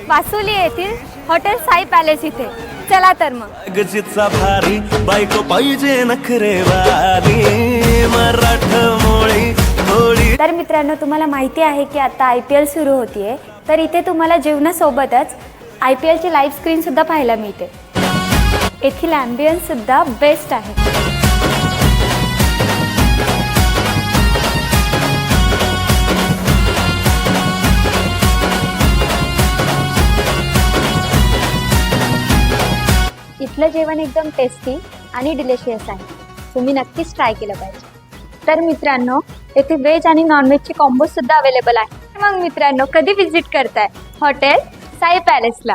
वासुली येथील hotel Sai palace इथे। चला तर मग गजीचा भारी बायको पाहिजे नखरेवाली मराठमोळी थोडी। तर मित्रांनो, तुम्हाला माहिती आहे की आता IPL सुरू होतीये, तर इथे तुम्हाला जेवणासोबतच IPL ची लाईव्ह स्क्रीन सुद्धा पाहायला मिळते। येथील ॲम्बियन्स सुद्धा बेस्ट आहे। इथलं जेवण एकदम टेस्टी आणि डिलिशियस आहे, तुम्ही नक्कीच ट्राय केलं पाहिजे। तर मित्रांनो, येथे व्हेज आणि नॉनव्हेजचे कॉम्बो सुद्धा अवेलेबल आहे। मग मित्रांनो, कधी विजिट करताय हॉटेल साई पॅलेसला?